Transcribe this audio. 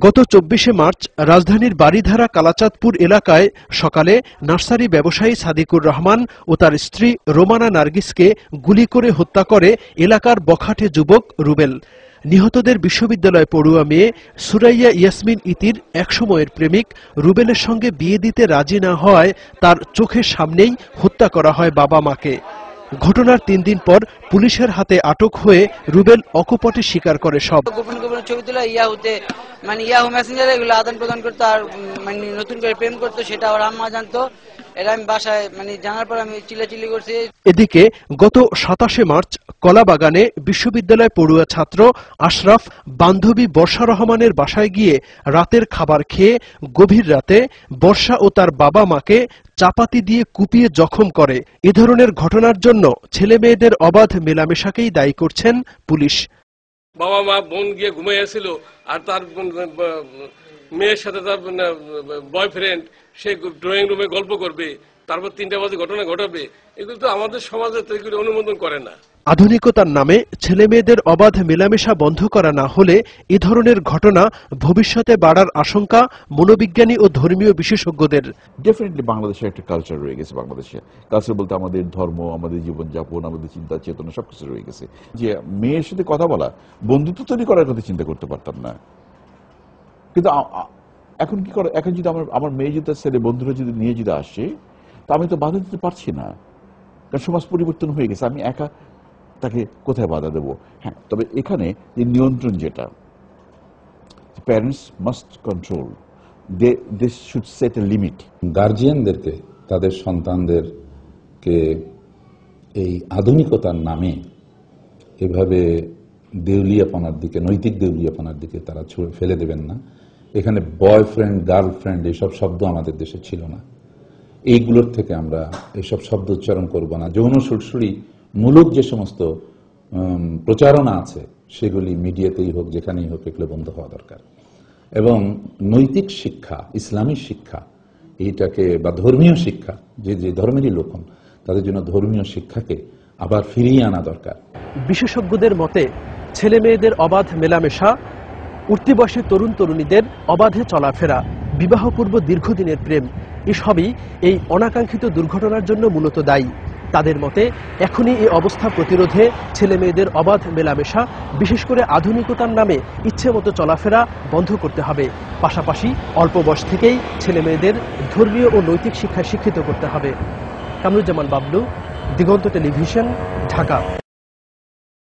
গত 24শে মার্চ রাজধানীর বারিধারা কালাচাঁদপুর এলাকায় সকালে নার্সারি ব্যবসায়ী সাদিকুর রহমান ও তার স্ত্রী রোমানা নার্গিসকে গুলি করে হত্যা করে এলাকার বখাটে যুবক রুবেল। নিহতদের বিশ্ববিদ্যালয় পড়ুয়া মেয়ে সুরাইয়া ইয়াসমিন ইতির একসময়ের প্রেমিক রুবেলের সঙ্গে বিয়ে দিতে রাজি না হওয়ায় তার চোখের সামনেই হত্যা করা হয় বাবা মাকে। ঘটনার 3 দিন পর পুলিশের হাতে আটক হয়ে রুবেল অকপটে স্বীকার করে সব। গোপন গোপন ছবি তোলা ইয়াহুতে ইয়াহু মেসেঞ্জারে এগুলো আদান প্রদান করতো আর নতুন করে প্রেম করতো, সেটা আমার আম্মা জানতো। এটা আমি বাসায় জানার পর আমি চিল্লাচিল্লি করছি। এদিকে গত 27শে মার্চ কলাবাগানে বিশ্ববিদ্যালয় পড়ুয়া ছাত্র আশরাফ বান্ধবী বর্ষা রহমানের বাসায় গিয়ে রাতের খাবার খেয়ে গভীর রাতে বর্ষা ও তার বাবা মাকে চাপাতি দিয়ে কুপিয়ে জখম করে। এ ধরনের ঘটনার জন্য ছেলে মেয়েদের অবাধ মেলামেশাকেই দায়ী করছেন পুলিশ। বাবা মা বোন গিয়ে ঘুমাইয়াছিল আর তার মেয়ের সাথে তার বয়ফ্রেন্ড সে ড্রয়িং রুমে গল্প করবে, তারপর 3টা বাজে ঘটনা ঘটাবে, এগুলো তো আমাদের সমাজে অনুমোদন করে না। আধুনিকতার নামে ছেলে মেয়েদের অবাধ মেলামেশা বন্ধ করা না হলে এ ধরনের ঘটনা ভবিষ্যতে বাড়ার আশঙ্কা মনোবিজ্ঞানী ও ধর্মীয় বিশেষজ্ঞদের। ডেফিনেটলি বাংলাদেশের একটা কালচার রয়ে গেছে। বাংলাদেশে কালচার বলতে আমাদের ধর্ম, আমাদের জীবনযাপন, আমাদের চিন্তা চেতনা সবকিছু রয়ে গেছে। যে মেয়ের সাথে কথা বলা, বন্ধুত্ব তৈরি করার কথা চিন্তা করতে পারতাম না, কিন্তু এখন কি করে, এখন যদি আমার মেয়ে যদি ছেলে বন্ধুরা যদি নিয়ে যদি আসে, তা আমি তো বাধা দিতে পারছি না, কারণ সমাজ পরিবর্তন হয়ে গেছে। আমি একা তাকে কোথায় বাধা দেবো? হ্যাঁ, তবে এখানে যে নিয়ন্ত্রণ, যেটা parents must control, they should set a limit. গার্জিয়ানদেরকে তাদের সন্তানদেরকে এই আধুনিকতার নামে এভাবে দেউলিয়াপনার দিকে, নৈতিক দেউলিয়াপনার দিকে তারা ফেলে দেবেন না। এখানে বয়ফ্রেন্ড, গার্লফ্রেন্ড এইসব শব্দ আমাদের দেশে ছিল না। এইগুলোর থেকে আমরা এইসব শব্দ উচ্চারণ করব না। যৌন সুরসুরি মূলক যে সমস্ত প্রচারণা আছে সেগুলি মিডিয়াতেই হোক, যেখানেই হোক, এগুলো বন্ধ হওয়া দরকার। এবং নৈতিক শিক্ষা, ইসলামী শিক্ষা এইটাকে, বা ধর্মীয় শিক্ষা, যে যে ধর্মেরই লোক হন তাদের জন্য ধর্মীয় শিক্ষাকে আবার ফিরিয়ে আনা দরকার। বিশেষজ্ঞদের মতে ছেলে মেয়েদের অবাধ মেলামেশা, উঠতি বয়সী তরুণ তরুণীদের অবাধে চলাফেরা, বিবাহপূর্ব দীর্ঘদিনের প্রেম, এসবই এই অনাকাঙ্ক্ষিত দুর্ঘটনার জন্য মূলত দায়ী। তাদের মতে এখনই এই অবস্থা প্রতিরোধে ছেলে মেয়েদের অবাধ মেলামেশা, বিশেষ করে আধুনিকতার নামে ইচ্ছে মতো চলাফেরা বন্ধ করতে হবে। পাশাপাশি অল্প বয়স থেকেই ছেলে মেয়েদের ধর্মীয় ও নৈতিক শিক্ষায় শিক্ষিত করতে হবে। কামরুজ্জামান বাবলু, দিগন্ত টেলিভিশন, ঢাকা।